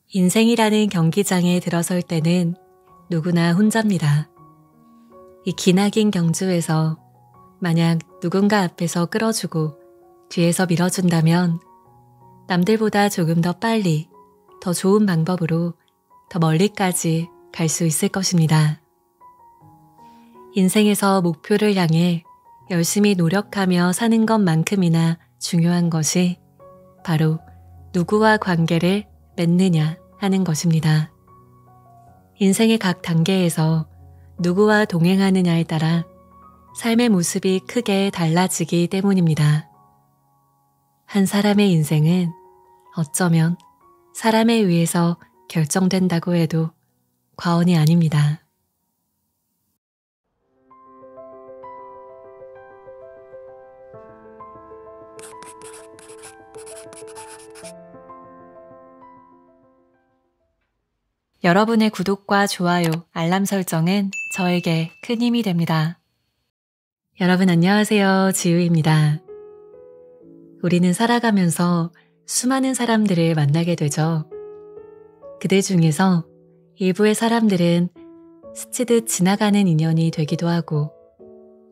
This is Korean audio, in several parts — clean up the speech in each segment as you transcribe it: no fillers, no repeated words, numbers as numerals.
인생이라는 경기장에 들어설 때는 누구나 혼자입니다. 이 기나긴 경주에서 만약 누군가 앞에서 끌어주고 뒤에서 밀어준다면 남들보다 조금 더 빨리, 더 좋은 방법으로 더 멀리까지 갈 수 있을 것입니다. 인생에서 목표를 향해 열심히 노력하며 사는 것만큼이나 중요한 것이 바로 누구와 관계를 맺느냐 하는 것입니다. 인생의 각 단계에서 누구와 동행하느냐에 따라 삶의 모습이 크게 달라지기 때문입니다. 한 사람의 인생은 어쩌면 사람에 의해서 결정된다고 해도 과언이 아닙니다. 여러분의 구독과 좋아요, 알람 설정은 저에게 큰 힘이 됩니다. 여러분 안녕하세요. 지우입니다. 우리는 살아가면서 수많은 사람들을 만나게 되죠. 그들 중에서 일부의 사람들은 스치듯 지나가는 인연이 되기도 하고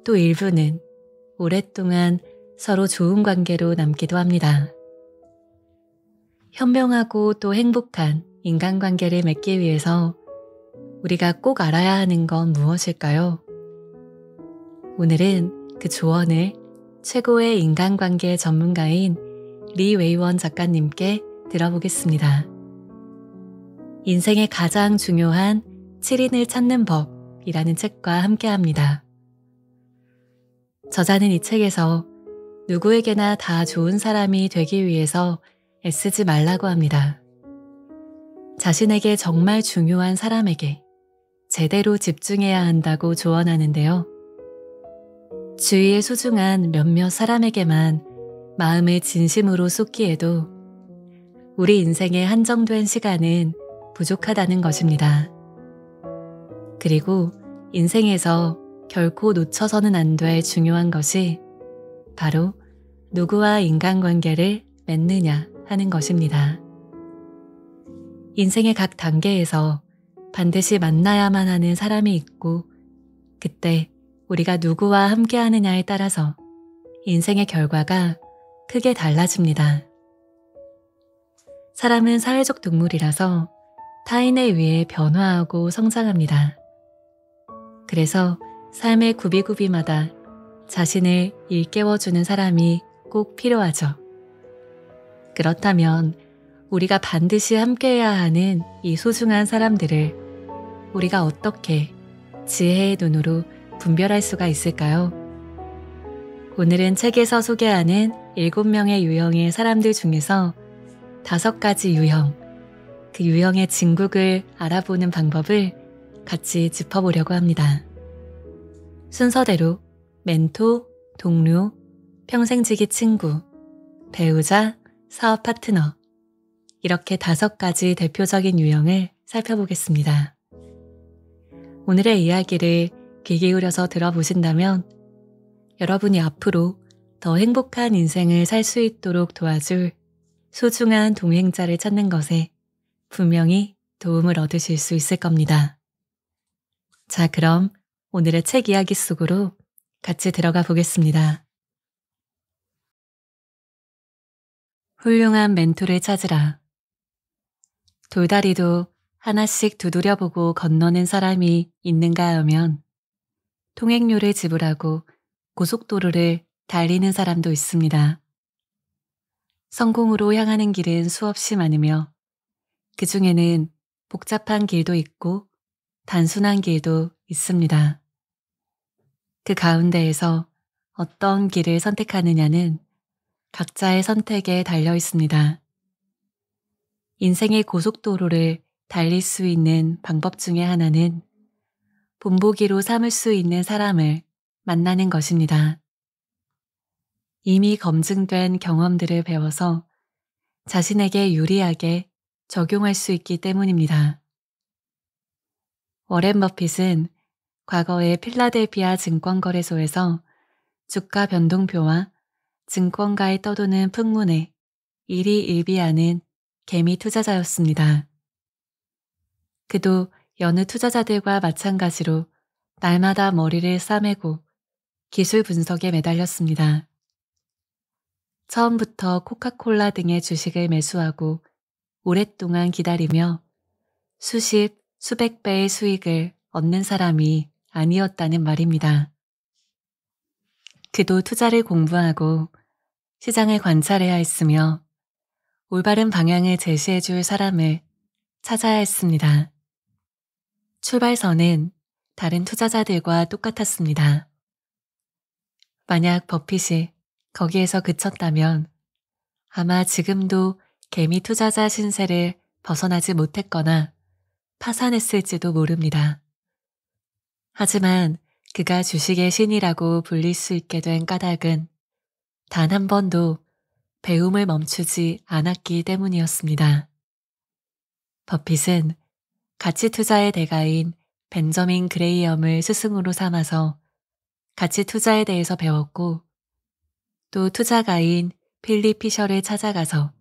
또 일부는 오랫동안 서로 좋은 관계로 남기도 합니다. 현명하고 또 행복한 인간관계를 맺기 위해서 우리가 꼭 알아야 하는 건 무엇일까요? 오늘은 그 조언을 최고의 인간관계 전문가인 리 웨이원 작가님께 들어보겠습니다. 인생의 가장 중요한 7인을 찾는 법이라는 책과 함께합니다. 저자는 이 책에서 누구에게나 다 좋은 사람이 되기 위해서 애쓰지 말라고 합니다. 자신에게 정말 중요한 사람에게 제대로 집중해야 한다고 조언하는데요. 주위의 소중한 몇몇 사람에게만 마음을 진심으로 쏟기에도 우리 인생의 한정된 시간은 부족하다는 것입니다. 그리고 인생에서 결코 놓쳐서는 안 될 중요한 것이 바로 누구와 인간관계를 맺느냐 하는 것입니다. 인생의 각 단계에서 반드시 만나야만 하는 사람이 있고 그때 우리가 누구와 함께 하느냐에 따라서 인생의 결과가 크게 달라집니다. 사람은 사회적 동물이라서 타인에 의해 변화하고 성장합니다. 그래서 삶의 구비구비마다 자신을 일깨워주는 사람이 꼭 필요하죠. 그렇다면 우리가 반드시 함께해야 하는 이 소중한 사람들을 우리가 어떻게 지혜의 눈으로 분별할 수가 있을까요? 오늘은 책에서 소개하는 7명의 유형의 사람들 중에서 5가지 유형, 그 유형의 진국을 알아보는 방법을 같이 짚어보려고 합니다. 순서대로 멘토, 동료, 평생지기 친구, 배우자, 사업 파트너 이렇게 5가지 대표적인 유형을 살펴보겠습니다. 오늘의 이야기를 귀 기울여서 들어보신다면 여러분이 앞으로 더 행복한 인생을 살 수 있도록 도와줄 소중한 동행자를 찾는 것에 분명히 도움을 얻으실 수 있을 겁니다. 자, 그럼 오늘의 책 이야기 속으로 같이 들어가 보겠습니다. 훌륭한 멘토를 찾으라. 돌다리도 하나씩 두드려보고 건너는 사람이 있는가 하면 통행료를 지불하고 고속도로를 달리는 사람도 있습니다. 성공으로 향하는 길은 수없이 많으며 그 중에는 복잡한 길도 있고 단순한 길도 있습니다. 그 가운데에서 어떤 길을 선택하느냐는 각자의 선택에 달려 있습니다. 인생의 고속도로를 달릴 수 있는 방법 중에 하나는 본보기로 삼을 수 있는 사람을 만나는 것입니다. 이미 검증된 경험들을 배워서 자신에게 유리하게 적용할 수 있기 때문입니다. 워렌 버핏은 과거에 필라델피아 증권거래소에서 주가 변동표와 증권가에 떠도는 풍문에 일희일비하는 개미 투자자였습니다. 그도 여느 투자자들과 마찬가지로 날마다 머리를 싸매고 기술 분석에 매달렸습니다. 처음부터 코카콜라 등의 주식을 매수하고 오랫동안 기다리며 수십, 수백 배의 수익을 얻는 사람이 아니었다는 말입니다. 그도 투자를 공부하고 시장을 관찰해야 했으며 올바른 방향을 제시해 줄 사람을 찾아야 했습니다. 출발선은 다른 투자자들과 똑같았습니다. 만약 버핏이 거기에서 그쳤다면 아마 지금도 개미 투자자 신세를 벗어나지 못했거나 파산했을지도 모릅니다. 하지만 그가 주식의 신이라고 불릴 수 있게 된 까닭은 단 한 번도 배움을 멈추지 않았기 때문이었습니다. 버핏은 가치 투자의 대가인 벤저민 그레이엄을 스승으로 삼아서 가치 투자에 대해서 배웠고 또 투자가인 필립 피셔를 찾아가서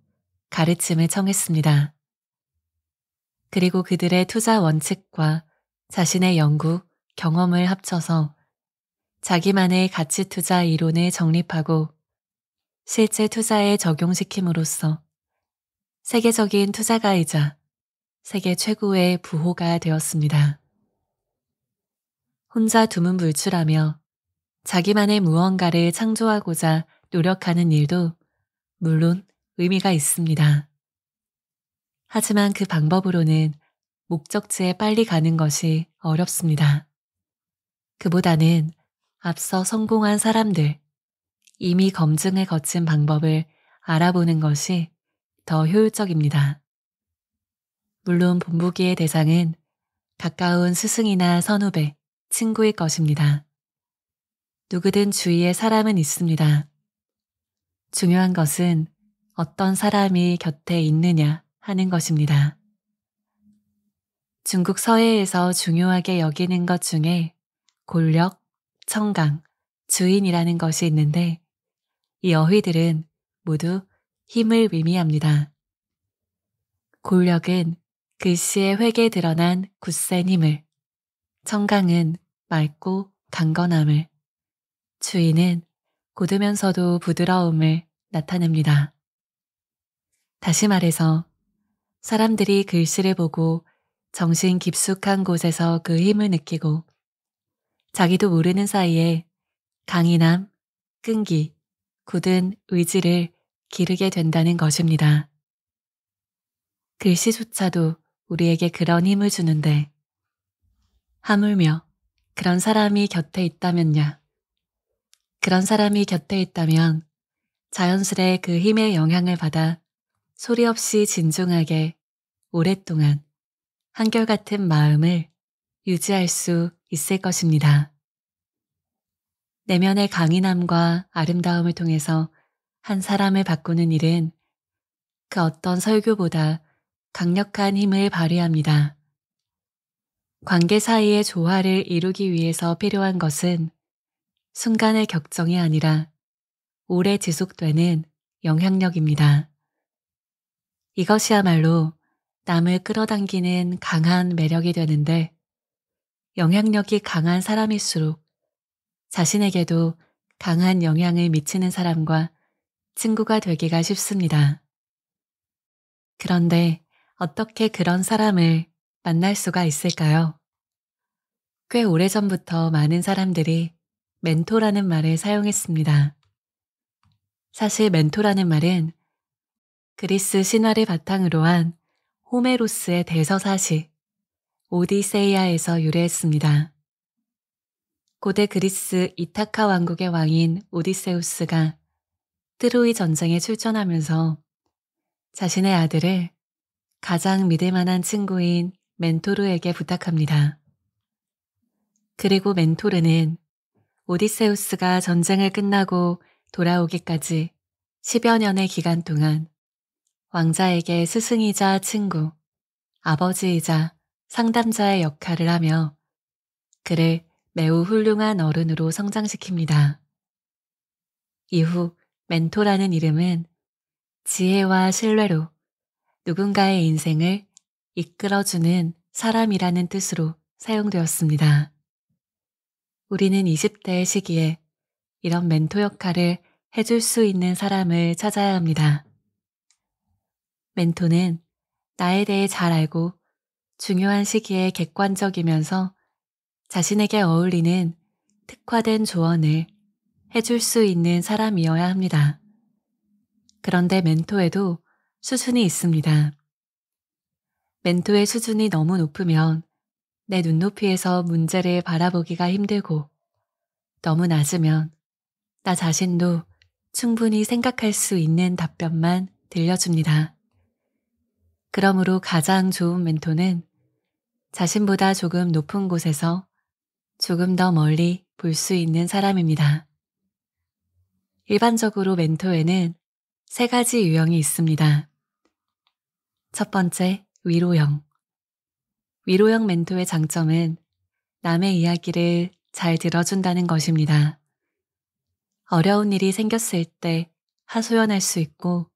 가르침을 청했습니다. 그리고 그들의 투자 원칙과 자신의 연구, 경험을 합쳐서 자기만의 가치 투자 이론을 정립하고 실제 투자에 적용시킴으로써 세계적인 투자가이자 세계 최고의 부호가 되었습니다. 혼자 두문불출하며 자기만의 무언가를 창조하고자 노력하는 일도 물론 의미가 있습니다. 하지만 그 방법으로는 목적지에 빨리 가는 것이 어렵습니다. 그보다는 앞서 성공한 사람들, 이미 검증을 거친 방법을 알아보는 것이 더 효율적입니다. 물론 본보기의 대상은 가까운 스승이나 선후배, 친구일 것입니다. 누구든 주위에 사람은 있습니다. 중요한 것은 어떤 사람이 곁에 있느냐 하는 것입니다. 중국 서예에서 중요하게 여기는 것 중에 골력, 청강, 주인이라는 것이 있는데 이 어휘들은 모두 힘을 의미합니다. 골력은 글씨의 획에 드러난 굳센 힘을, 청강은 맑고 강건함을, 주인은 고두면서도 부드러움을 나타냅니다. 다시 말해서 사람들이 글씨를 보고 정신 깊숙한 곳에서 그 힘을 느끼고 자기도 모르는 사이에 강인함, 끈기, 굳은 의지를 기르게 된다는 것입니다. 글씨조차도 우리에게 그런 힘을 주는데 하물며 그런 사람이 곁에 있다면야. 그런 사람이 곁에 있다면 자연스레 그 힘의 영향을 받아 소리 없이 진중하게 오랫동안 한결같은 마음을 유지할 수 있을 것입니다. 내면의 강인함과 아름다움을 통해서 한 사람을 바꾸는 일은 그 어떤 설교보다 강력한 힘을 발휘합니다. 관계 사이의 조화를 이루기 위해서 필요한 것은 순간의 격정이 아니라 오래 지속되는 영향력입니다. 이것이야말로 남을 끌어당기는 강한 매력이 되는데 영향력이 강한 사람일수록 자신에게도 강한 영향을 미치는 사람과 친구가 되기가 쉽습니다. 그런데 어떻게 그런 사람을 만날 수가 있을까요? 꽤 오래전부터 많은 사람들이 멘토라는 말을 사용했습니다. 사실 멘토라는 말은 그리스 신화를 바탕으로 한 호메로스의 대서사시 오디세이아에서 유래했습니다. 고대 그리스 이타카 왕국의 왕인 오디세우스가 트로이 전쟁에 출전하면서 자신의 아들을 가장 믿을 만한 친구인 멘토르에게 부탁합니다. 그리고 멘토르는 오디세우스가 전쟁을 끝나고 돌아오기까지 10여 년의 기간 동안 왕자에게 스승이자 친구, 아버지이자 상담자의 역할을 하며 그를 매우 훌륭한 어른으로 성장시킵니다. 이후 멘토라는 이름은 지혜와 신뢰로 누군가의 인생을 이끌어주는 사람이라는 뜻으로 사용되었습니다. 우리는 20대의 시기에 이런 멘토 역할을 해줄 수 있는 사람을 찾아야 합니다. 멘토는 나에 대해 잘 알고 중요한 시기에 객관적이면서 자신에게 어울리는 특화된 조언을 해줄 수 있는 사람이어야 합니다. 그런데 멘토에도 수준이 있습니다. 멘토의 수준이 너무 높으면 내 눈높이에서 문제를 바라보기가 힘들고, 너무 낮으면 나 자신도 충분히 생각할 수 있는 답변만 들려줍니다. 그러므로 가장 좋은 멘토는 자신보다 조금 높은 곳에서 조금 더 멀리 볼 수 있는 사람입니다. 일반적으로 멘토에는 3가지 유형이 있습니다. 첫 번째, 위로형. 위로형 멘토의 장점은 남의 이야기를 잘 들어준다는 것입니다. 어려운 일이 생겼을 때 하소연할 수 있고,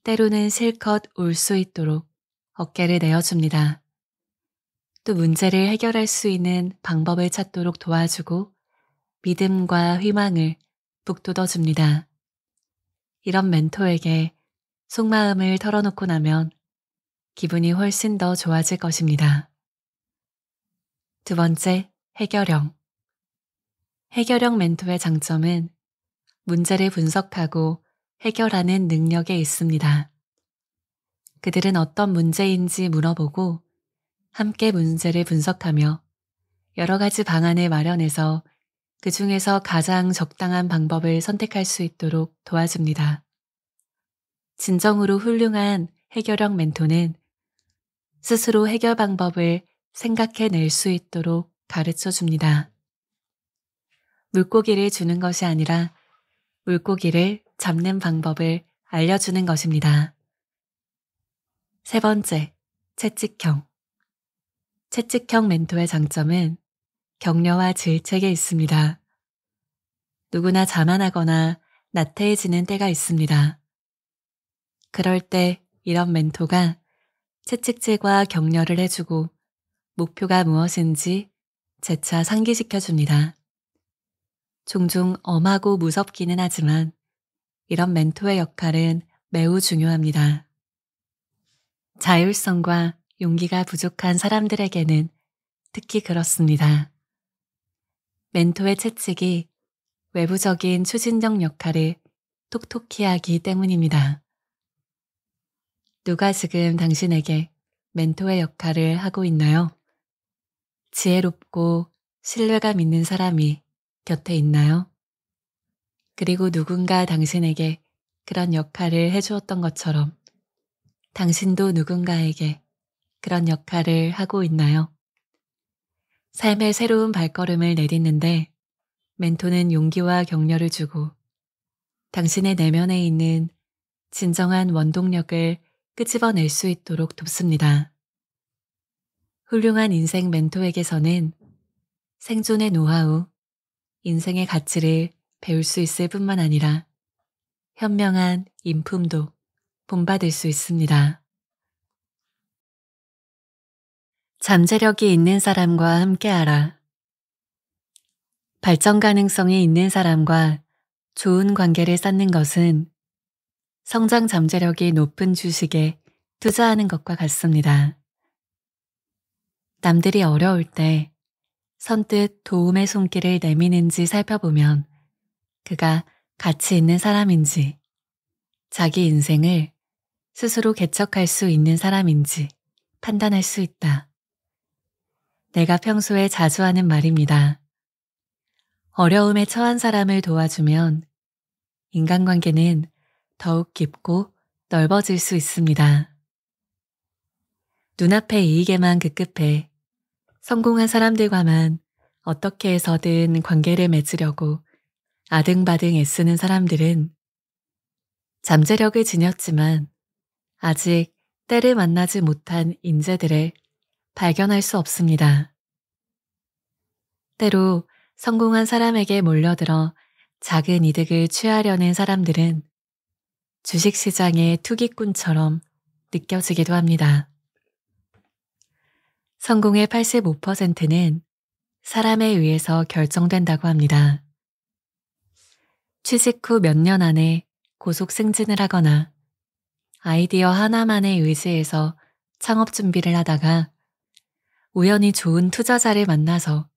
때로는 실컷 울 수 있도록 어깨를 내어줍니다. 또 문제를 해결할 수 있는 방법을 찾도록 도와주고 믿음과 희망을 북돋워줍니다. 이런 멘토에게 속마음을 털어놓고 나면 기분이 훨씬 더 좋아질 것입니다. 두 번째, 해결형. 해결형 멘토의 장점은 문제를 분석하고 해결하는 능력에 있습니다. 그들은 어떤 문제인지 물어보고 함께 문제를 분석하며 여러 가지 방안을 마련해서 그 중에서 가장 적당한 방법을 선택할 수 있도록 도와줍니다. 진정으로 훌륭한 해결형 멘토는 스스로 해결 방법을 생각해낼 수 있도록 가르쳐 줍니다. 물고기를 주는 것이 아니라 물고기를 잡는 방법을 알려주는 것입니다. 세 번째, 채찍형. 채찍형 멘토의 장점은 격려와 질책에 있습니다. 누구나 자만하거나 나태해지는 때가 있습니다. 그럴 때 이런 멘토가 채찍질과 격려를 해주고 목표가 무엇인지 재차 상기시켜줍니다. 종종 엄하고 무섭기는 하지만 이런 멘토의 역할은 매우 중요합니다. 자율성과 용기가 부족한 사람들에게는 특히 그렇습니다. 멘토의 채찍이 외부적인 추진력 역할을 톡톡히 하기 때문입니다. 누가 지금 당신에게 멘토의 역할을 하고 있나요? 지혜롭고 신뢰감 있는 사람이 곁에 있나요? 그리고 누군가 당신에게 그런 역할을 해주었던 것처럼 당신도 누군가에게 그런 역할을 하고 있나요? 삶의 새로운 발걸음을 내딛는데 멘토는 용기와 격려를 주고 당신의 내면에 있는 진정한 원동력을 끄집어낼 수 있도록 돕습니다. 훌륭한 인생 멘토에게서는 생존의 노하우, 인생의 가치를 배울 수 있을 뿐만 아니라 현명한 인품도 본받을 수 있습니다. 잠재력이 있는 사람과 함께하라. 발전 가능성이 있는 사람과 좋은 관계를 쌓는 것은 성장 잠재력이 높은 주식에 투자하는 것과 같습니다. 남들이 어려울 때 선뜻 도움의 손길을 내미는지 살펴보면 그가 가치 있는 사람인지, 자기 인생을 스스로 개척할 수 있는 사람인지 판단할 수 있다. 내가 평소에 자주 하는 말입니다. 어려움에 처한 사람을 도와주면 인간관계는 더욱 깊고 넓어질 수 있습니다. 눈앞의 이익에만 급급해 성공한 사람들과만 어떻게 해서든 관계를 맺으려고 아등바등 애쓰는 사람들은 잠재력을 지녔지만 아직 때를 만나지 못한 인재들을 발견할 수 없습니다. 때로 성공한 사람에게 몰려들어 작은 이득을 취하려는 사람들은 주식시장의 투기꾼처럼 느껴지기도 합니다. 성공의 85%는 사람에 의해서 결정된다고 합니다. 취직 후 몇 년 안에 고속 승진을 하거나 아이디어 하나만에 의지해서 창업 준비를 하다가 우연히 좋은 투자자를 만나서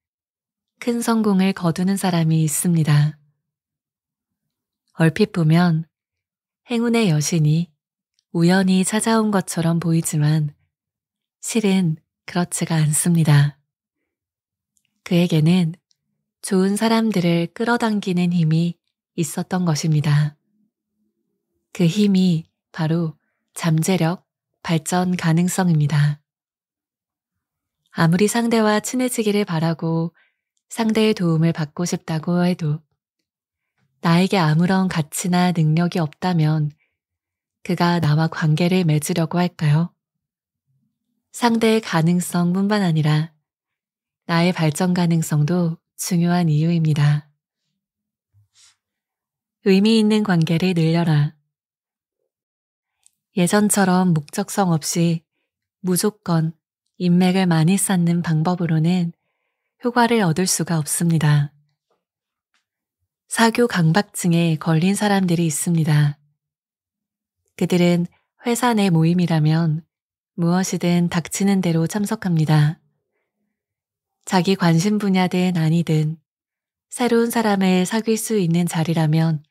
큰 성공을 거두는 사람이 있습니다. 얼핏 보면 행운의 여신이 우연히 찾아온 것처럼 보이지만 실은 그렇지가 않습니다. 그에게는 좋은 사람들을 끌어당기는 힘이 있었던 것입니다. 그 힘이 바로 잠재력, 발전 가능성입니다. 아무리 상대와 친해지기를 바라고 상대의 도움을 받고 싶다고 해도 나에게 아무런 가치나 능력이 없다면 그가 나와 관계를 맺으려고 할까요? 상대의 가능성뿐만 아니라 나의 발전 가능성도 중요한 이유입니다. 의미 있는 관계를 늘려라. 예전처럼 목적성 없이 무조건 인맥을 많이 쌓는 방법으로는 효과를 얻을 수가 없습니다. 사교 강박증에 걸린 사람들이 있습니다. 그들은 회사 내 모임이라면 무엇이든 닥치는 대로 참석합니다. 자기 관심 분야든 아니든 새로운 사람을 사귈 수 있는 자리라면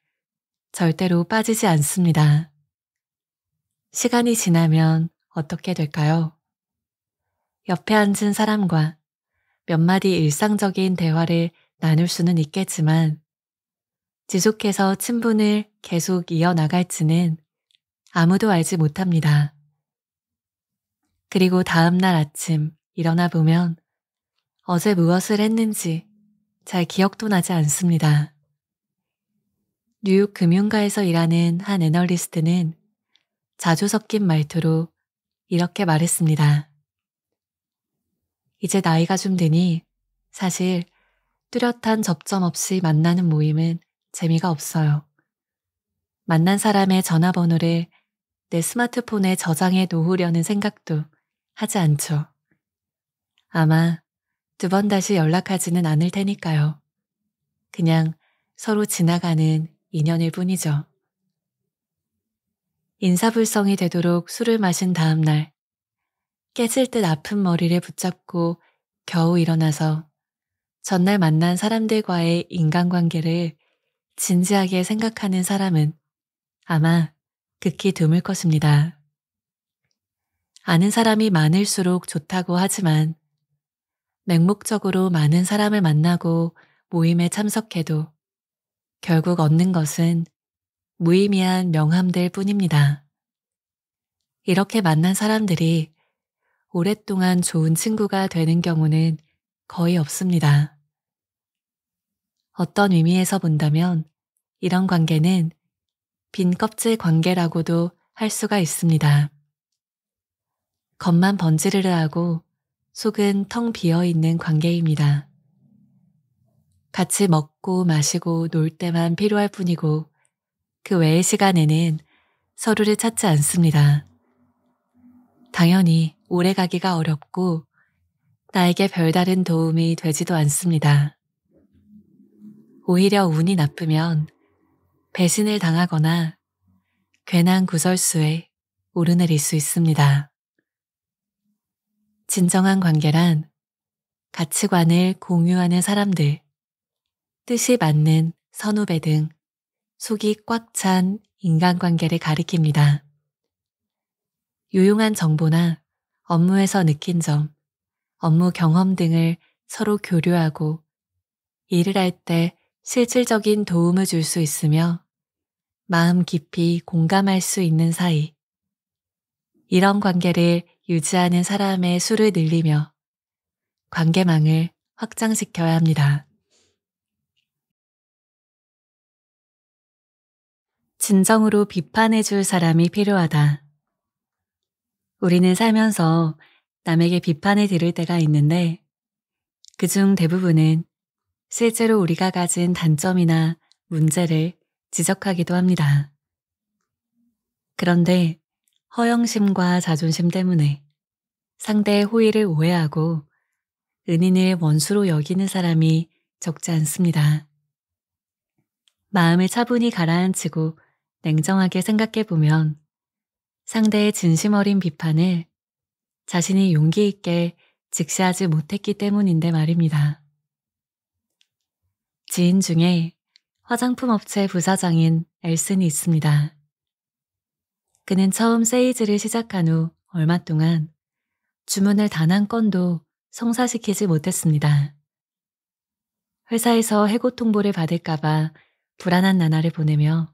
절대로 빠지지 않습니다. 시간이 지나면 어떻게 될까요? 옆에 앉은 사람과 몇 마디 일상적인 대화를 나눌 수는 있겠지만 지속해서 친분을 계속 이어나갈지는 아무도 알지 못합니다. 그리고 다음날 아침 일어나 보면 어제 무엇을 했는지 잘 기억도 나지 않습니다. 뉴욕 금융가에서 일하는 한 애널리스트는 자주 섞인 말투로 이렇게 말했습니다. 이제 나이가 좀 드니 사실 뚜렷한 접점 없이 만나는 모임은 재미가 없어요. 만난 사람의 전화번호를 내 스마트폰에 저장해 놓으려는 생각도 하지 않죠. 아마 2번 다시 연락하지는 않을 테니까요. 그냥 서로 지나가는 인연일 뿐이죠. 인사불성이 되도록 술을 마신 다음 날 깨질 듯 아픈 머리를 붙잡고 겨우 일어나서 전날 만난 사람들과의 인간관계를 진지하게 생각하는 사람은 아마 극히 드물 것입니다. 아는 사람이 많을수록 좋다고 하지만 맹목적으로 많은 사람을 만나고 모임에 참석해도 결국 얻는 것은 무의미한 명함들 뿐입니다. 이렇게 만난 사람들이 오랫동안 좋은 친구가 되는 경우는 거의 없습니다. 어떤 의미에서 본다면 이런 관계는 빈 껍질 관계라고도 할 수가 있습니다. 겉만 번지르르 하고 속은 텅 비어 있는 관계입니다. 같이 먹고 마시고 놀 때만 필요할 뿐이고 그 외의 시간에는 서로를 찾지 않습니다. 당연히 오래 가기가 어렵고 나에게 별다른 도움이 되지도 않습니다. 오히려 운이 나쁘면 배신을 당하거나 괜한 구설수에 오르내릴 수 있습니다. 진정한 관계란 가치관을 공유하는 사람들, 뜻이 맞는 선후배 등 속이 꽉 찬 인간관계를 가리킵니다. 유용한 정보나 업무에서 느낀 점, 업무 경험 등을 서로 교류하고 일을 할 때 실질적인 도움을 줄 수 있으며 마음 깊이 공감할 수 있는 사이. 이런 관계를 유지하는 사람의 수를 늘리며 관계망을 확장시켜야 합니다. 진정으로 비판해 줄 사람이 필요하다. 우리는 살면서 남에게 비판을 들을 때가 있는데 그중 대부분은 실제로 우리가 가진 단점이나 문제를 지적하기도 합니다. 그런데 허영심과 자존심 때문에 상대의 호의를 오해하고 은인을 원수로 여기는 사람이 적지 않습니다. 마음을 차분히 가라앉히고 냉정하게 생각해 보면 상대의 진심 어린 비판을 자신이 용기 있게 직시하지 못했기 때문인데 말입니다. 지인 중에 화장품 업체 부사장인 엘슨이 있습니다. 그는 처음 세일즈를 시작한 후 얼마 동안 주문을 단 한 건도 성사시키지 못했습니다. 회사에서 해고 통보를 받을까봐 불안한 나날을 보내며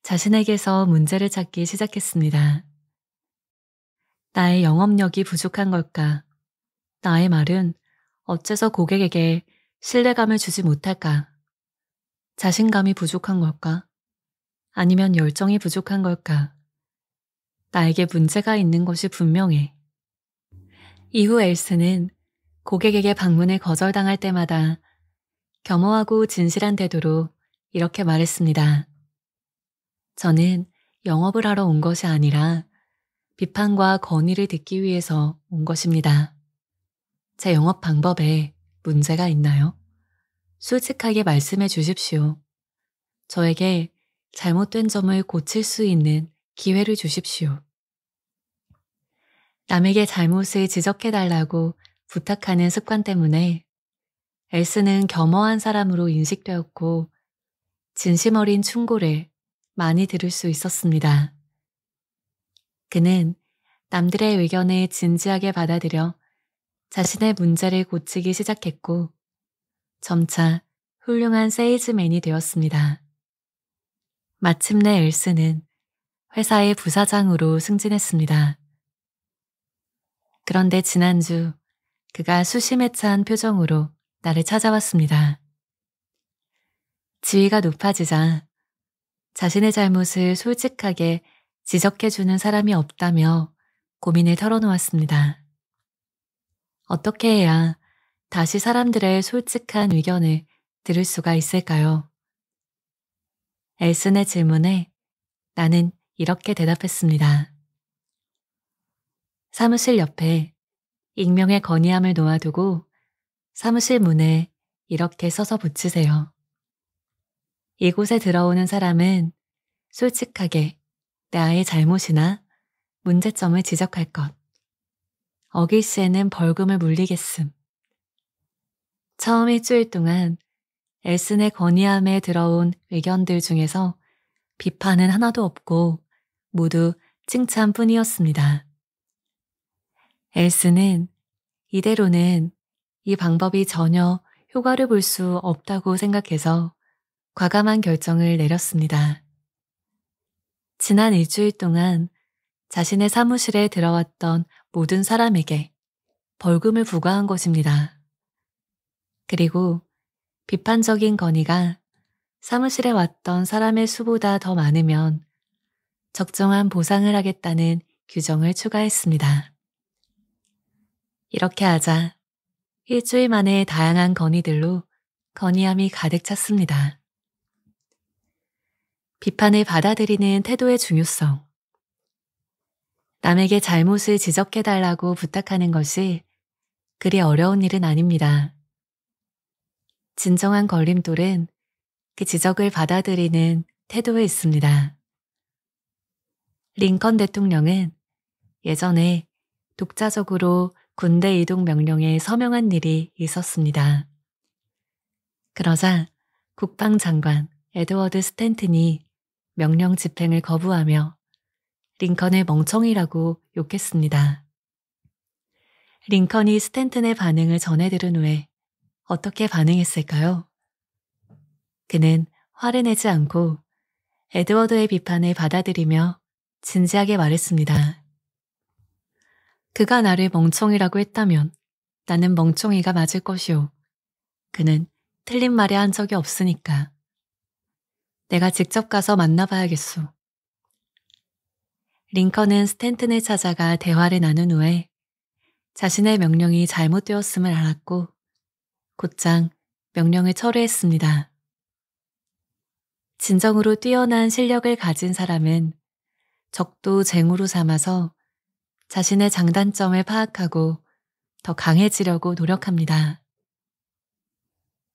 자신에게서 문제를 찾기 시작했습니다. 나의 영업력이 부족한 걸까? 나의 말은 어째서 고객에게 신뢰감을 주지 못할까? 자신감이 부족한 걸까? 아니면 열정이 부족한 걸까? 나에게 문제가 있는 것이 분명해. 이후 엘스는 고객에게 방문을 거절당할 때마다 겸허하고 진실한 태도로 이렇게 말했습니다. 저는 영업을 하러 온 것이 아니라 비판과 건의를 듣기 위해서 온 것입니다. 제 영업 방법에 문제가 있나요? 솔직하게 말씀해 주십시오. 저에게 잘못된 점을 고칠 수 있는 기회를 주십시오. 남에게 잘못을 지적해달라고 부탁하는 습관 때문에 엘스는 겸허한 사람으로 인식되었고 진심 어린 충고를 많이 들을 수 있었습니다. 그는 남들의 의견을 진지하게 받아들여 자신의 문제를 고치기 시작했고 점차 훌륭한 세일즈맨이 되었습니다. 마침내 엘스는 회사의 부사장으로 승진했습니다. 그런데 지난주 그가 수심에 찬 표정으로 나를 찾아왔습니다. 지위가 높아지자 자신의 잘못을 솔직하게 지적해주는 사람이 없다며 고민을 털어놓았습니다. 어떻게 해야 다시 사람들의 솔직한 의견을 들을 수가 있을까요? 엘슨의 질문에 나는 이렇게 대답했습니다. 사무실 옆에 익명의 건의함을 놓아두고 사무실 문에 이렇게 써서 붙이세요. 이곳에 들어오는 사람은 솔직하게 나의 잘못이나 문제점을 지적할 것. 어길 시에는 벌금을 물리겠음. 처음 일주일 동안 엘슨의 건의함에 들어온 의견들 중에서 비판은 하나도 없고 모두 칭찬뿐이었습니다. 엘슨은 이대로는 이 방법이 전혀 효과를 볼 수 없다고 생각해서 과감한 결정을 내렸습니다. 지난 일주일 동안 자신의 사무실에 들어왔던 모든 사람에게 벌금을 부과한 것입니다. 그리고 비판적인 건의가 사무실에 왔던 사람의 수보다 더 많으면 적정한 보상을 하겠다는 규정을 추가했습니다. 이렇게 하자 일주일 만에 다양한 건의들로 건의함이 가득 찼습니다. 비판을 받아들이는 태도의 중요성. 남에게 잘못을 지적해달라고 부탁하는 것이 그리 어려운 일은 아닙니다. 진정한 걸림돌은 그 지적을 받아들이는 태도에 있습니다. 링컨 대통령은 예전에 독자적으로 군대 이동 명령에 서명한 일이 있었습니다. 그러자 국방장관 에드워드 스탠튼이 명령 집행을 거부하며 링컨을 멍청이라고 욕했습니다. 링컨이 스탠튼의 반응을 전해 들은 후에 어떻게 반응했을까요? 그는 화를 내지 않고 에드워드의 비판을 받아들이며 진지하게 말했습니다. 그가 나를 멍청이라고 했다면 나는 멍청이가 맞을 것이오. 그는 틀린 말을 한 적이 없으니까. 내가 직접 가서 만나봐야겠소. 링컨은 스탠튼을 찾아가 대화를 나눈 후에 자신의 명령이 잘못되었음을 알았고 곧장 명령을 철회했습니다. 진정으로 뛰어난 실력을 가진 사람은 적도 쟁으로 삼아서 자신의 장단점을 파악하고 더 강해지려고 노력합니다.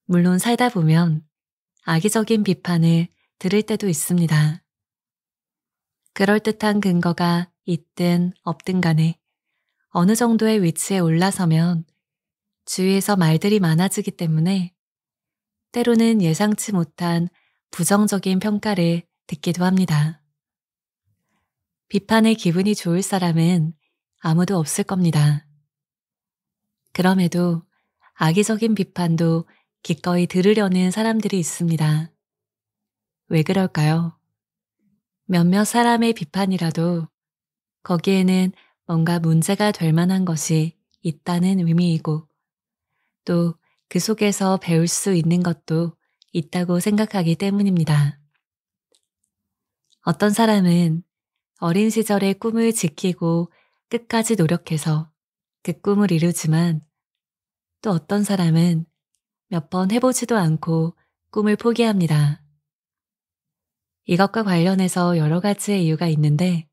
물론 살다 보면 악의적인 비판을 들을 때도 있습니다. 그럴듯한 근거가 있든 없든 간에 어느 정도의 위치에 올라서면 주위에서 말들이 많아지기 때문에 때로는 예상치 못한 부정적인 평가를 듣기도 합니다. 비판에 기분이 좋을 사람은 아무도 없을 겁니다. 그럼에도 악의적인 비판도 기꺼이 들으려는 사람들이 있습니다. 왜 그럴까요? 몇몇 사람의 비판이라도 거기에는 뭔가 문제가 될 만한 것이 있다는 의미이고 또 그 속에서 배울 수 있는 것도 있다고 생각하기 때문입니다. 어떤 사람은 어린 시절의 꿈을 지키고 끝까지 노력해서 그 꿈을 이루지만 또 어떤 사람은 몇 번 해보지도 않고 꿈을 포기합니다. 이것과 관련해서 여러 가지의 이유가 있는데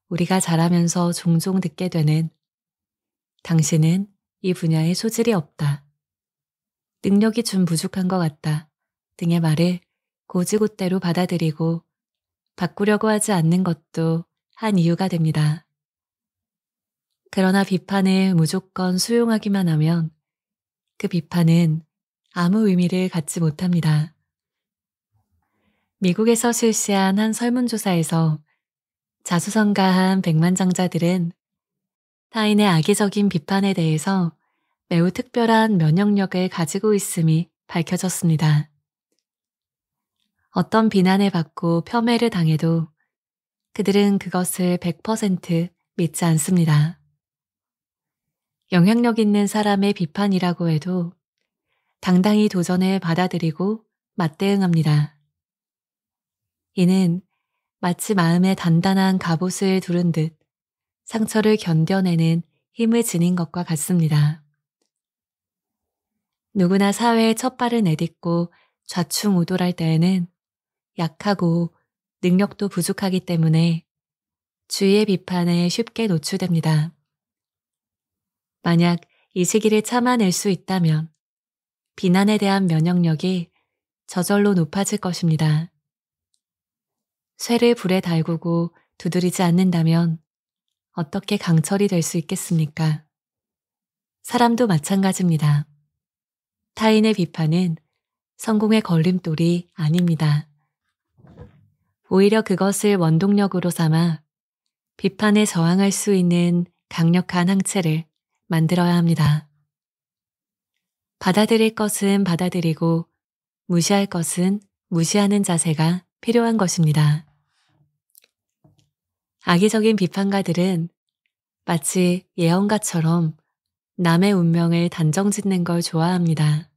우리가 자라면서 종종 듣게 되는 당신은 이 분야에 소질이 없다. 능력이 좀 부족한 것 같다. 등의 말을 고지고대로 받아들이고 바꾸려고 하지 않는 것도 한 이유가 됩니다. 그러나 비판을 무조건 수용하기만 하면 그 비판은 아무 의미를 갖지 못합니다. 미국에서 실시한 한 설문조사에서 자수성가한 백만장자들은 타인의 악의적인 비판에 대해서 매우 특별한 면역력을 가지고 있음이 밝혀졌습니다. 어떤 비난을 받고 폄훼를 당해도 그들은 그것을 100% 믿지 않습니다. 영향력 있는 사람의 비판이라고 해도 당당히 도전을 받아들이고 맞대응합니다. 이는 마치 마음에 단단한 갑옷을 두른 듯 상처를 견뎌내는 힘을 지닌 것과 같습니다. 누구나 사회에 첫 발을 내딛고 좌충우돌할 때에는 약하고 능력도 부족하기 때문에 주위의 비판에 쉽게 노출됩니다. 만약 이 시기를 참아낼 수 있다면 비난에 대한 면역력이 저절로 높아질 것입니다. 쇠를 불에 달구고 두드리지 않는다면 어떻게 강철이 될 수 있겠습니까? 사람도 마찬가지입니다. 타인의 비판은 성공의 걸림돌이 아닙니다. 오히려 그것을 원동력으로 삼아 비판에 저항할 수 있는 강력한 항체를 만들어야 합니다. 받아들일 것은 받아들이고 무시할 것은 무시하는 자세가 필요한 것입니다. 악의적인 비판가들은 마치 예언가처럼 남의 운명을 단정짓는 걸 좋아합니다.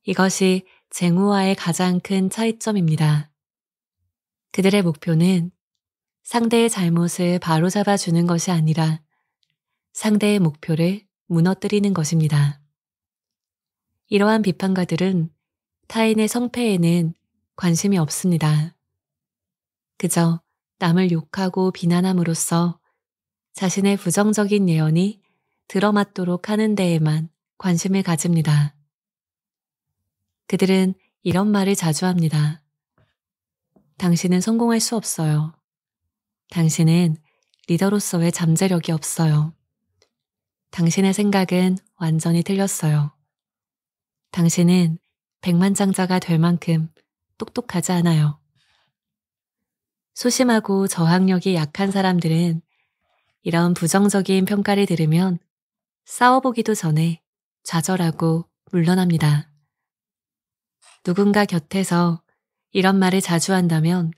이것이 쟁우와의 가장 큰 차이점입니다. 그들의 목표는 상대의 잘못을 바로잡아 주는 것이 아니라 상대의 목표를 무너뜨리는 것입니다. 이러한 비판가들은 타인의 성패에는 관심이 없습니다. 그저 남을 욕하고 비난함으로써 자신의 부정적인 예언이 들어맞도록 하는 데에만 관심을 가집니다. 그들은 이런 말을 자주 합니다. 당신은 성공할 수 없어요. 당신은 리더로서의 잠재력이 없어요. 당신의 생각은 완전히 틀렸어요. 당신은 백만장자가 될 만큼 똑똑하지 않아요. 소심하고 저항력이 약한 사람들은 이런 부정적인 평가를 들으면 싸워보기도 전에 좌절하고 물러납니다. 누군가 곁에서 이런 말을 자주 한다면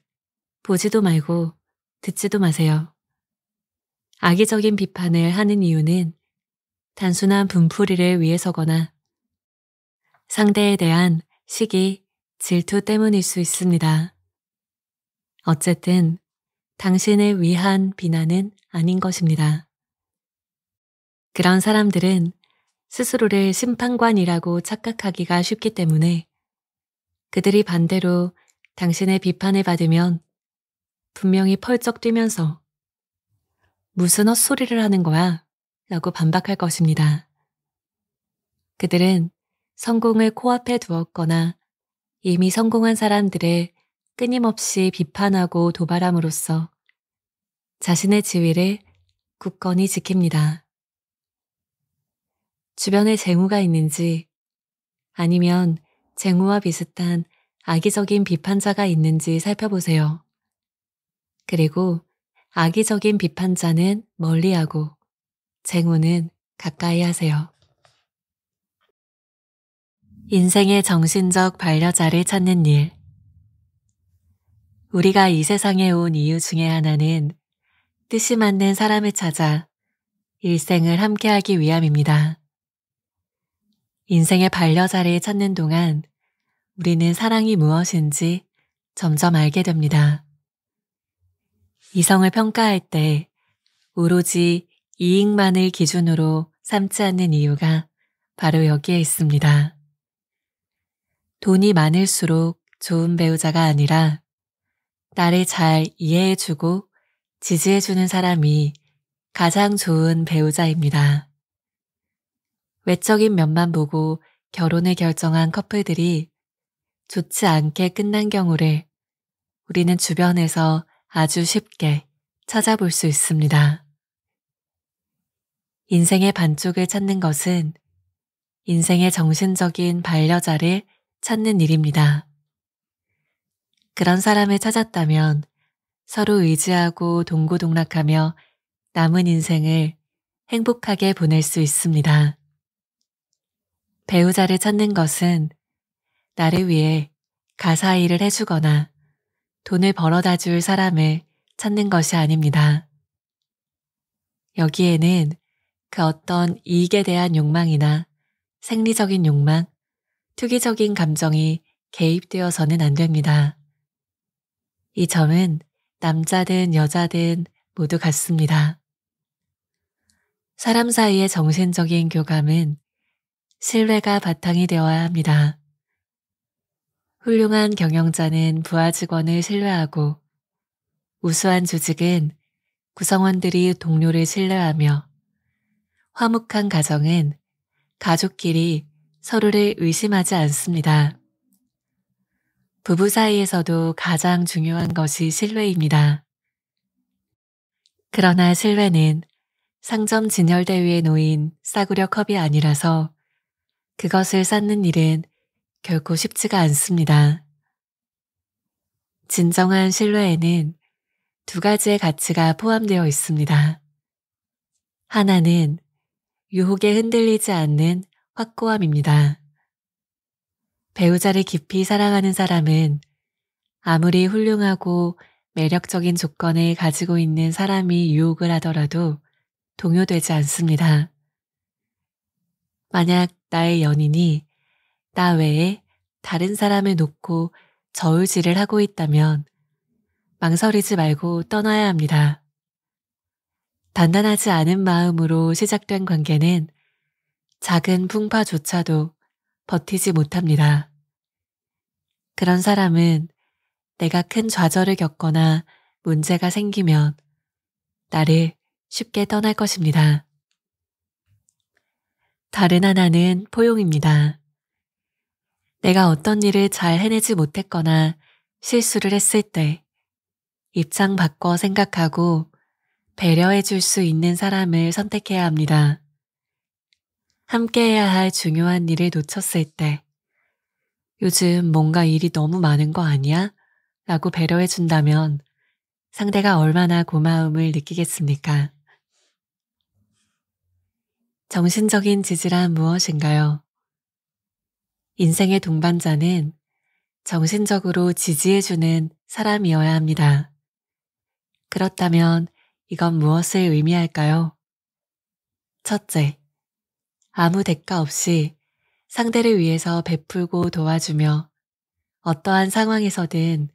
보지도 말고 듣지도 마세요. 악의적인 비판을 하는 이유는 단순한 분풀이를 위해서거나 상대에 대한 시기, 질투 때문일 수 있습니다. 어쨌든 당신을 위한 비난은 아닌 것입니다. 그런 사람들은 스스로를 심판관이라고 착각하기가 쉽기 때문에 그들이 반대로 당신의 비판을 받으면 분명히 펄쩍 뛰면서 무슨 헛소리를 하는 거야? 라고 반박할 것입니다. 그들은 성공을 코앞에 두었거나 이미 성공한 사람들을 끊임없이 비판하고 도발함으로써 자신의 지위를 굳건히 지킵니다. 주변에 쟁후가 있는지 아니면 쟁후와 비슷한 악의적인 비판자가 있는지 살펴보세요. 그리고 악의적인 비판자는 멀리하고 쟁후는 가까이 하세요. 인생의 정신적 반려자를 찾는 일. 우리가 이 세상에 온 이유 중에 하나는 뜻이 맞는 사람을 찾아 일생을 함께하기 위함입니다. 인생의 반려자를 찾는 동안 우리는 사랑이 무엇인지 점점 알게 됩니다. 이성을 평가할 때 오로지 이익만을 기준으로 삼지 않는 이유가 바로 여기에 있습니다. 돈이 많을수록 좋은 배우자가 아니라 나를 잘 이해해주고 지지해주는 사람이 가장 좋은 배우자입니다. 외적인 면만 보고 결혼을 결정한 커플들이 좋지 않게 끝난 경우를 우리는 주변에서 아주 쉽게 찾아볼 수 있습니다. 인생의 반쪽을 찾는 것은 인생의 정신적인 반려자를 찾는 일입니다. 그런 사람을 찾았다면 서로 의지하고 동고동락하며 남은 인생을 행복하게 보낼 수 있습니다. 배우자를 찾는 것은 나를 위해 가사 일을 해주거나 돈을 벌어다 줄 사람을 찾는 것이 아닙니다. 여기에는 그 어떤 이익에 대한 욕망이나 생리적인 욕망, 투기적인 감정이 개입되어서는 안 됩니다. 이 점은 남자든 여자든 모두 같습니다. 사람 사이의 정신적인 교감은 신뢰가 바탕이 되어야 합니다. 훌륭한 경영자는 부하 직원을 신뢰하고 우수한 조직은 구성원들이 동료를 신뢰하며 화목한 가정은 가족끼리 서로를 의심하지 않습니다. 부부 사이에서도 가장 중요한 것이 신뢰입니다. 그러나 신뢰는 상점 진열대 위에 놓인 싸구려 컵이 아니라서 그것을 쌓는 일은 결코 쉽지가 않습니다. 진정한 신뢰에는 두 가지의 가치가 포함되어 있습니다. 하나는 유혹에 흔들리지 않는 확고함입니다. 배우자를 깊이 사랑하는 사람은 아무리 훌륭하고 매력적인 조건을 가지고 있는 사람이 유혹을 하더라도 동요되지 않습니다. 만약 나의 연인이 나 외에 다른 사람을 놓고 저울질을 하고 있다면 망설이지 말고 떠나야 합니다. 단단하지 않은 마음으로 시작된 관계는 작은 풍파조차도 버티지 못합니다. 그런 사람은 내가 큰 좌절을 겪거나 문제가 생기면 나를 쉽게 떠날 것입니다. 다른 하나는 포용입니다. 내가 어떤 일을 잘 해내지 못했거나 실수를 했을 때 입장 바꿔 생각하고 배려해 줄 수 있는 사람을 선택해야 합니다. 함께해야 할 중요한 일을 놓쳤을 때 요즘 뭔가 일이 너무 많은 거 아니야? 라고 배려해 준다면 상대가 얼마나 고마움을 느끼겠습니까? 정신적인 지지란 무엇인가요? 인생의 동반자는 정신적으로 지지해주는 사람이어야 합니다. 그렇다면 이건 무엇을 의미할까요? 첫째, 아무 대가 없이 상대를 위해서 베풀고 도와주며 어떠한 상황에서든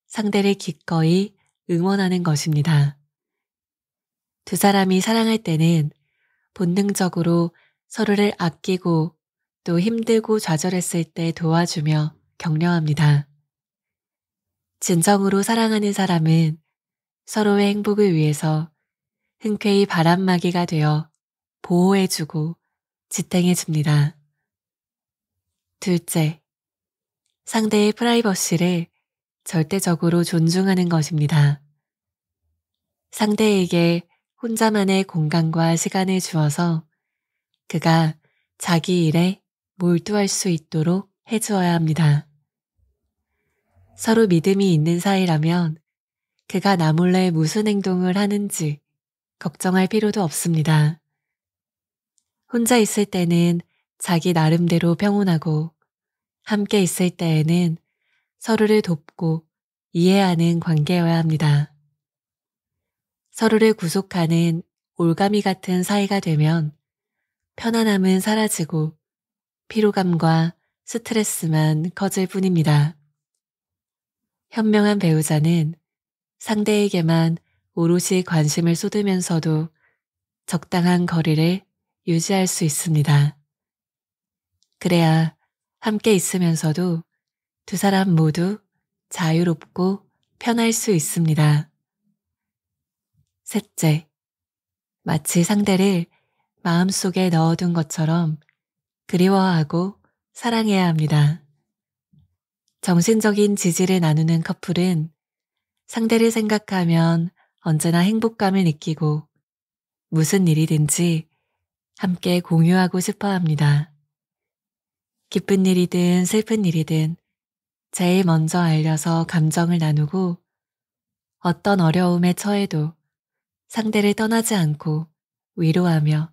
상대를 기꺼이 응원하는 것입니다. 두 사람이 사랑할 때는 본능적으로 서로를 아끼고 또 힘들고 좌절했을 때 도와주며 격려합니다. 진정으로 사랑하는 사람은 서로의 행복을 위해서 흔쾌히 바람막이가 되어 보호해주고 지탱해줍니다. 둘째, 상대의 프라이버시를 절대적으로 존중하는 것입니다. 상대에게 혼자만의 공간과 시간을 주어서 그가 자기 일에 몰두할 수 있도록 해주어야 합니다. 서로 믿음이 있는 사이라면 그가 나 몰래 무슨 행동을 하는지 걱정할 필요도 없습니다. 혼자 있을 때는 자기 나름대로 평온하고 함께 있을 때에는 서로를 돕고 이해하는 관계여야 합니다. 서로를 구속하는 올가미 같은 사이가 되면 편안함은 사라지고 피로감과 스트레스만 커질 뿐입니다. 현명한 배우자는 상대에게만 오롯이 관심을 쏟으면서도 적당한 거리를 유지할 수 있습니다. 그래야 함께 있으면서도 두 사람 모두 자유롭고 편할 수 있습니다. 셋째, 마치 상대를 마음속에 넣어둔 것처럼 그리워하고 사랑해야 합니다. 정신적인 지지를 나누는 커플은 상대를 생각하면 언제나 행복감을 느끼고 무슨 일이든지 함께 공유하고 싶어 합니다. 기쁜 일이든 슬픈 일이든 제일 먼저 알려서 감정을 나누고 어떤 어려움에 처해도 상대를 떠나지 않고 위로하며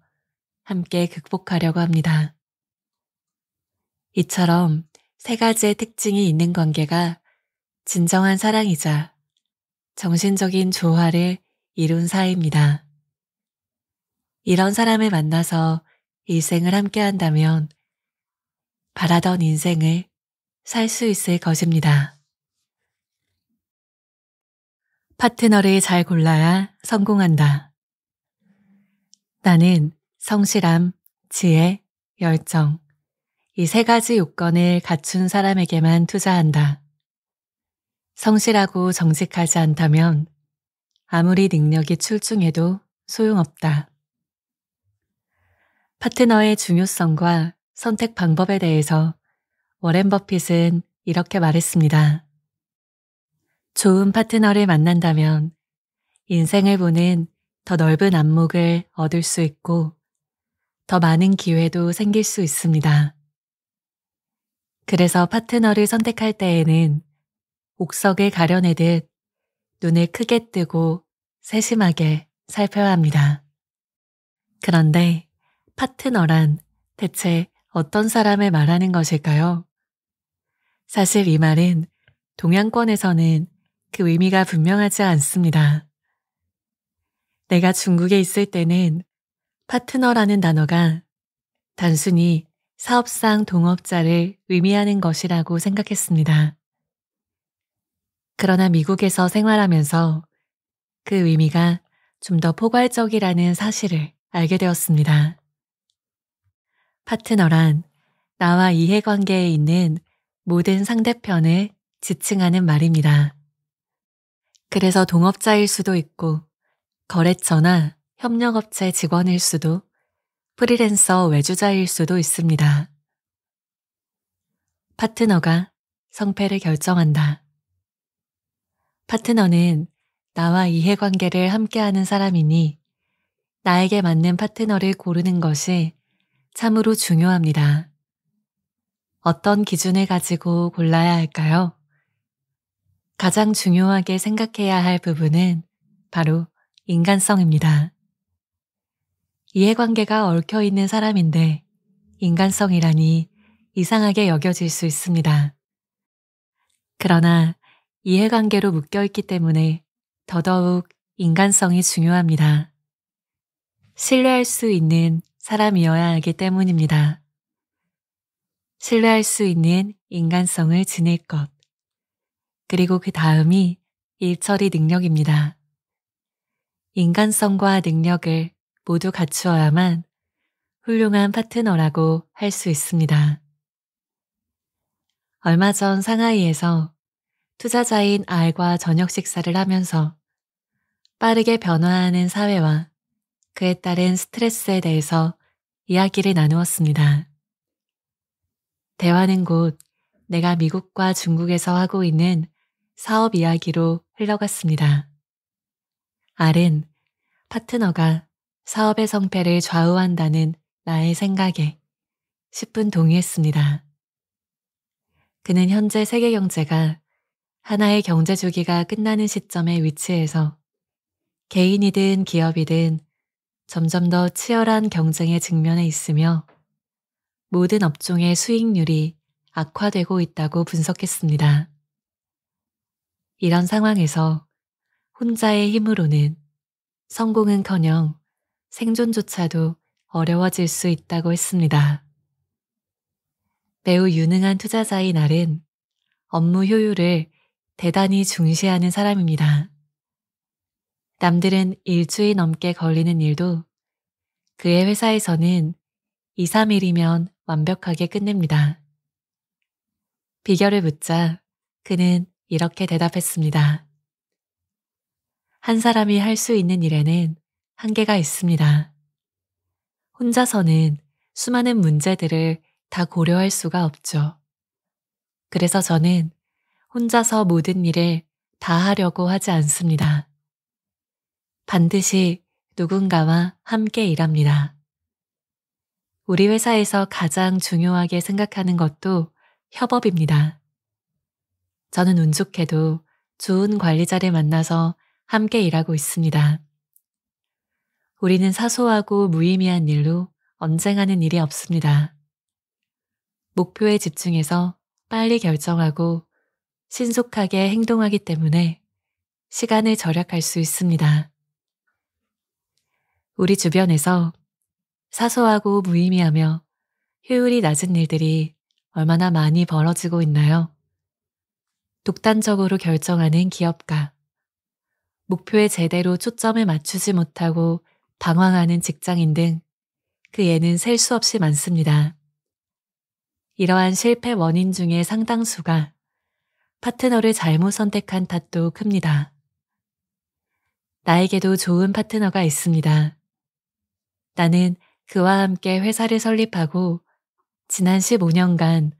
함께 극복하려고 합니다. 이처럼 세 가지의 특징이 있는 관계가 진정한 사랑이자 정신적인 조화를 이룬 사이입니다. 이런 사람을 만나서 일생을 함께 한다면 바라던 인생을 살 수 있을 것입니다. 파트너를 잘 골라야 성공한다. 나는 성실함, 지혜, 열정, 이 세 가지 요건을 갖춘 사람에게만 투자한다. 성실하고 정직하지 않다면 아무리 능력이 출중해도 소용없다. 파트너의 중요성과 선택 방법에 대해서 워렌 버핏은 이렇게 말했습니다. 좋은 파트너를 만난다면 인생을 보는 더 넓은 안목을 얻을 수 있고 더 많은 기회도 생길 수 있습니다. 그래서 파트너를 선택할 때에는 옥석을 가려내듯 눈을 크게 뜨고 세심하게 살펴야 합니다. 그런데 파트너란 대체 어떤 사람을 말하는 것일까요? 사실 이 말은 동양권에서는 그 의미가 분명하지 않습니다. 내가 중국에 있을 때는 파트너라는 단어가 단순히 사업상 동업자를 의미하는 것이라고 생각했습니다. 그러나 미국에서 생활하면서 그 의미가 좀 더 포괄적이라는 사실을 알게 되었습니다. 파트너란 나와 이해관계에 있는 모든 상대편을 지칭하는 말입니다. 그래서 동업자일 수도 있고 거래처나 협력업체 직원일 수도 프리랜서 외주자일 수도 있습니다. 파트너가 성패를 결정한다. 파트너는 나와 이해관계를 함께하는 사람이니 나에게 맞는 파트너를 고르는 것이 참으로 중요합니다. 어떤 기준을 가지고 골라야 할까요? 가장 중요하게 생각해야 할 부분은 바로 인간성입니다. 이해관계가 얽혀있는 사람인데 인간성이라니 이상하게 여겨질 수 있습니다. 그러나 이해관계로 묶여있기 때문에 더더욱 인간성이 중요합니다. 신뢰할 수 있는 사람이어야 하기 때문입니다. 신뢰할 수 있는 인간성을 지닐 것. 그리고 그 다음이 일처리 능력입니다. 인간성과 능력을 모두 갖추어야만 훌륭한 파트너라고 할 수 있습니다. 얼마 전 상하이에서 투자자인 R과 저녁 식사를 하면서 빠르게 변화하는 사회와 그에 따른 스트레스에 대해서 이야기를 나누었습니다. 대화는 곧 내가 미국과 중국에서 하고 있는 사업 이야기로 흘러갔습니다. R은 파트너가 사업의 성패를 좌우한다는 나의 생각에 10분 동의했습니다. 그는 현재 세계 경제가 하나의 경제 주기가 끝나는 시점에 위치해서 개인이든 기업이든 점점 더 치열한 경쟁에 직면해 있으며 모든 업종의 수익률이 악화되고 있다고 분석했습니다. 이런 상황에서 혼자의 힘으로는 성공은커녕 생존조차도 어려워질 수 있다고 했습니다. 매우 유능한 투자자인 R은 업무 효율을 대단히 중시하는 사람입니다. 남들은 일주일 넘게 걸리는 일도 그의 회사에서는 2, 3일이면 완벽하게 끝냅니다. 비결을 묻자 그는 이렇게 대답했습니다. 한 사람이 할 수 있는 일에는 한계가 있습니다. 혼자서는 수많은 문제들을 다 고려할 수가 없죠. 그래서 저는 혼자서 모든 일을 다 하려고 하지 않습니다. 반드시 누군가와 함께 일합니다. 우리 회사에서 가장 중요하게 생각하는 것도 협업입니다. 저는 운 좋게도 좋은 관리자를 만나서 함께 일하고 있습니다. 우리는 사소하고 무의미한 일로 언쟁하는 일이 없습니다. 목표에 집중해서 빨리 결정하고 신속하게 행동하기 때문에 시간을 절약할 수 있습니다. 우리 주변에서 사소하고 무의미하며 효율이 낮은 일들이 얼마나 많이 벌어지고 있나요? 독단적으로 결정하는 기업가, 목표에 제대로 초점을 맞추지 못하고 방황하는 직장인 등 그 예는 셀 수 없이 많습니다. 이러한 실패 원인 중에 상당수가 파트너를 잘못 선택한 탓도 큽니다. 나에게도 좋은 파트너가 있습니다. 나는 그와 함께 회사를 설립하고 지난 15년간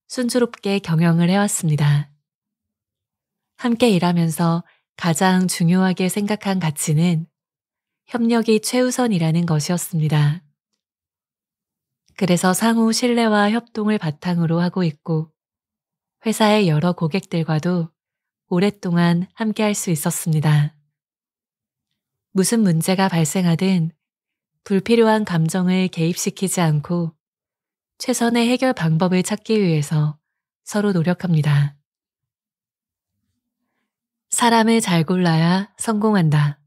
순조롭게 경영을 해왔습니다. 함께 일하면서 가장 중요하게 생각한 가치는 협력이 최우선이라는 것이었습니다. 그래서 상호 신뢰와 협동을 바탕으로 하고 있고 회사의 여러 고객들과도 오랫동안 함께 할 수 있었습니다. 무슨 문제가 발생하든 불필요한 감정을 개입시키지 않고 최선의 해결 방법을 찾기 위해서 서로 노력합니다. 사람을 잘 골라야 성공한다.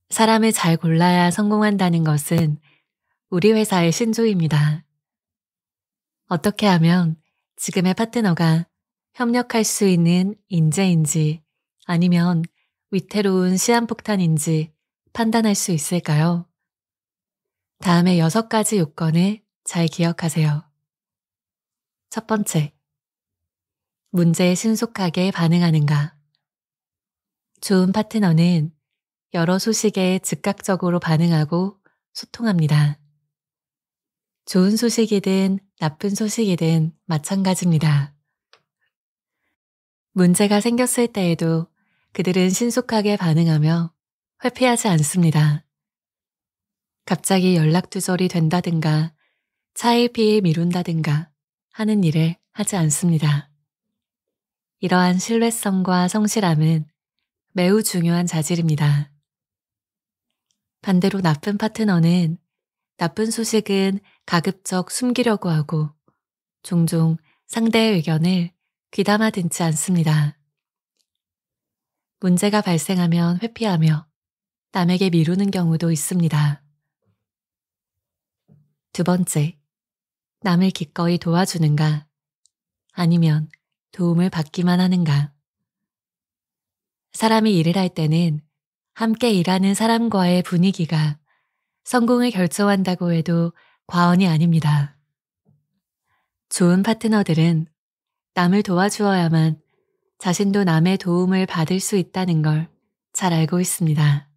사람을 잘 골라야 성공한다는 것은 우리 회사의 신조입니다. 어떻게 하면 지금의 파트너가 협력할 수 있는 인재인지 아니면 위태로운 시한폭탄인지 판단할 수 있을까요? 다음의 6가지 요건을 잘 기억하세요. 첫 번째, 문제에 신속하게 반응하는가. 좋은 파트너는 여러 소식에 즉각적으로 반응하고 소통합니다. 좋은 소식이든 나쁜 소식이든 마찬가지입니다. 문제가 생겼을 때에도 그들은 신속하게 반응하며 회피하지 않습니다. 갑자기 연락 두절이 된다든가 차일피일 미룬다든가 하는 일을 하지 않습니다. 이러한 신뢰성과 성실함은 매우 중요한 자질입니다. 반대로 나쁜 파트너는 나쁜 소식은 가급적 숨기려고 하고 종종 상대의 의견을 귀담아 듣지 않습니다. 문제가 발생하면 회피하며 남에게 미루는 경우도 있습니다. 두 번째, 남을 기꺼이 도와주는가 아니면 도움을 받기만 하는가. 사람이 일을 할 때는 함께 일하는 사람과의 분위기가 성공을 결정한다고 해도 과언이 아닙니다. 좋은 파트너들은 남을 도와주어야만 자신도 남의 도움을 받을 수 있다는 걸 잘 알고 있습니다.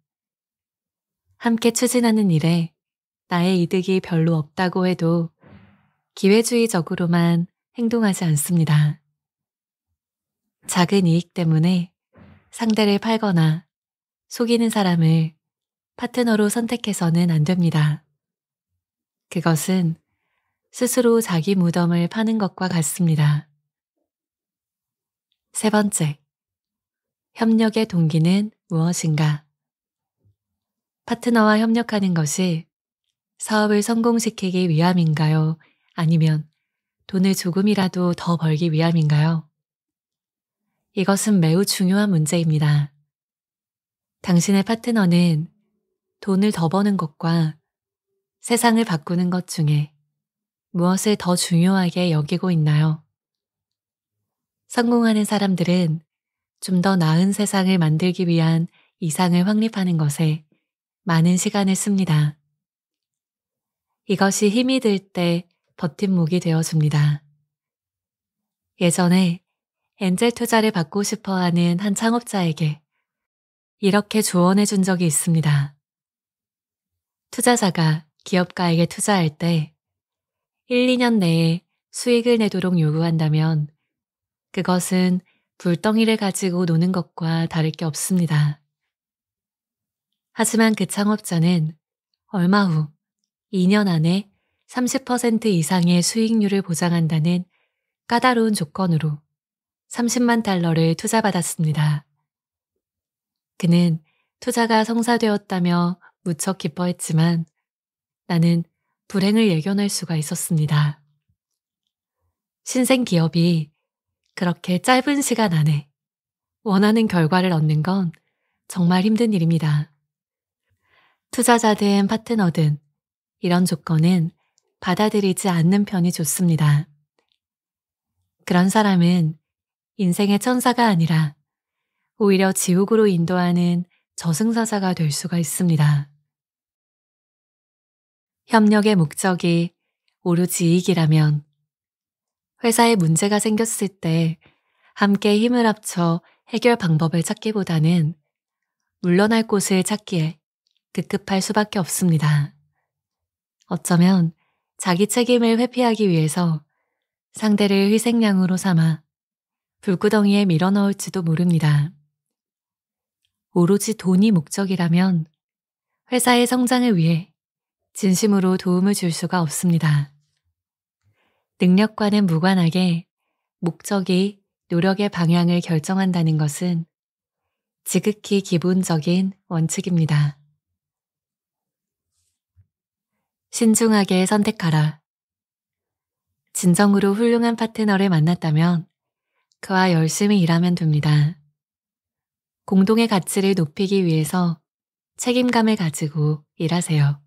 함께 추진하는 일에 나의 이득이 별로 없다고 해도 기회주의적으로만 행동하지 않습니다. 작은 이익 때문에 상대를 팔거나 속이는 사람을 파트너로 선택해서는 안 됩니다. 그것은 스스로 자기 무덤을 파는 것과 같습니다. 세 번째, 협력의 동기는 무엇인가? 파트너와 협력하는 것이 사업을 성공시키기 위함인가요? 아니면 돈을 조금이라도 더 벌기 위함인가요? 이것은 매우 중요한 문제입니다. 당신의 파트너는 돈을 더 버는 것과 세상을 바꾸는 것 중에 무엇을 더 중요하게 여기고 있나요? 성공하는 사람들은 좀 더 나은 세상을 만들기 위한 이상을 확립하는 것에 많은 시간을 씁니다. 이것이 힘이 들 때 버팀목이 되어줍니다. 예전에 엔젤 투자를 받고 싶어 하는 한 창업자에게 이렇게 조언해 준 적이 있습니다. 투자자가 기업가에게 투자할 때 1, 2년 내에 수익을 내도록 요구한다면 그것은 불덩이를 가지고 노는 것과 다를 게 없습니다. 하지만 그 창업자는 얼마 후 2년 안에 30% 이상의 수익률을 보장한다는 까다로운 조건으로 30만 달러를 투자받았습니다. 그는 투자가 성사되었다며 무척 기뻐했지만 나는 불행을 예견할 수가 있었습니다. 신생 기업이 그렇게 짧은 시간 안에 원하는 결과를 얻는 건 정말 힘든 일입니다. 투자자든 파트너든 이런 조건은 받아들이지 않는 편이 좋습니다. 그런 사람은 인생의 천사가 아니라 오히려 지옥으로 인도하는 저승사자가 될 수가 있습니다. 협력의 목적이 오로지 이익이라면 회사에 문제가 생겼을 때 함께 힘을 합쳐 해결 방법을 찾기보다는 물러날 곳을 찾기에 급급할 수밖에 없습니다. 어쩌면 자기 책임을 회피하기 위해서 상대를 희생양으로 삼아 불구덩이에 밀어넣을지도 모릅니다. 오로지 돈이 목적이라면 회사의 성장을 위해 진심으로 도움을 줄 수가 없습니다. 능력과는 무관하게 목적이 노력의 방향을 결정한다는 것은 지극히 기본적인 원칙입니다. 신중하게 선택하라. 진정으로 훌륭한 파트너를 만났다면 그와 열심히 일하면 됩니다. 공동의 가치를 높이기 위해서 책임감을 가지고 일하세요.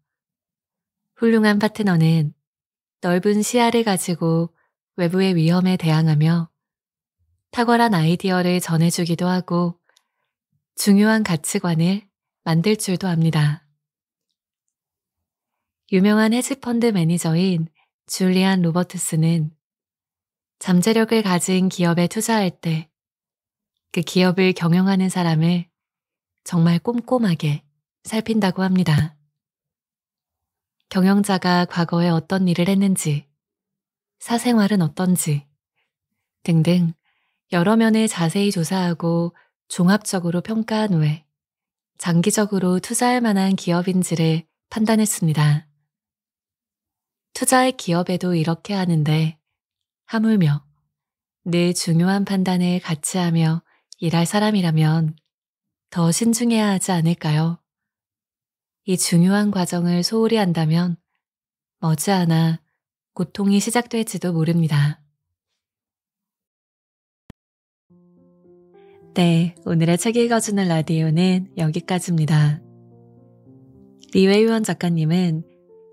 훌륭한 파트너는 넓은 시야를 가지고 외부의 위험에 대항하며 탁월한 아이디어를 전해주기도 하고 중요한 가치관을 만들 줄도 압니다. 유명한 헤지펀드 매니저인 줄리안 로버트스는 잠재력을 가진 기업에 투자할 때 그 기업을 경영하는 사람을 정말 꼼꼼하게 살핀다고 합니다. 경영자가 과거에 어떤 일을 했는지, 사생활은 어떤지 등등 여러 면을 자세히 조사하고 종합적으로 평가한 후에 장기적으로 투자할 만한 기업인지를 판단했습니다. 투자의 기업에도 이렇게 하는데 하물며 늘 중요한 판단을 같이 하며 일할 사람이라면 더 신중해야 하지 않을까요? 이 중요한 과정을 소홀히 한다면 머지않아 고통이 시작될지도 모릅니다. 네, 오늘의 책 읽어주는 라디오는 여기까지입니다. 리웨이원 작가님은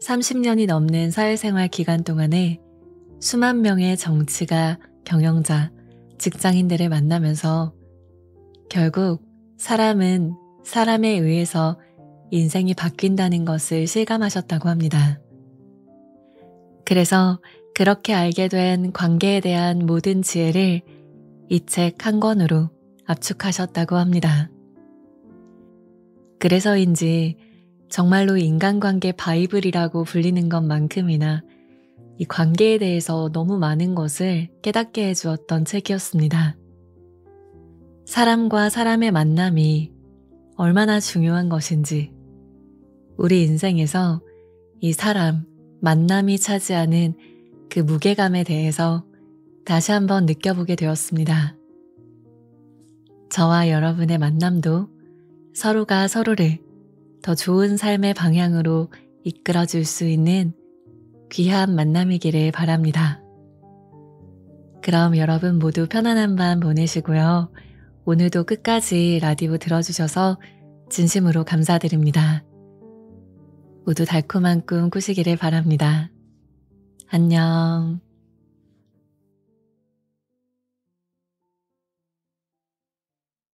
30년이 넘는 사회생활 기간 동안에 수만 명의 정치가, 경영자, 직장인들을 만나면서 결국 사람은 사람에 의해서 인생이 바뀐다는 것을 실감하셨다고 합니다. 그래서 그렇게 알게 된 관계에 대한 모든 지혜를 이 책 한 권으로 압축하셨다고 합니다. 그래서인지 정말로 인간관계 바이블이라고 불리는 것만큼이나 이 관계에 대해서 너무 많은 것을 깨닫게 해주었던 책이었습니다. 사람과 사람의 만남이 얼마나 중요한 것인지, 우리 인생에서 이 사람, 만남이 차지하는 그 무게감에 대해서 다시 한번 느껴보게 되었습니다. 저와 여러분의 만남도 서로가 서로를 더 좋은 삶의 방향으로 이끌어줄 수 있는 귀한 만남이기를 바랍니다. 그럼 여러분 모두 편안한 밤 보내시고요. 오늘도 끝까지 라디오 들어주셔서 진심으로 감사드립니다. 모두 달콤한 꿈 꾸시기를 바랍니다. 안녕.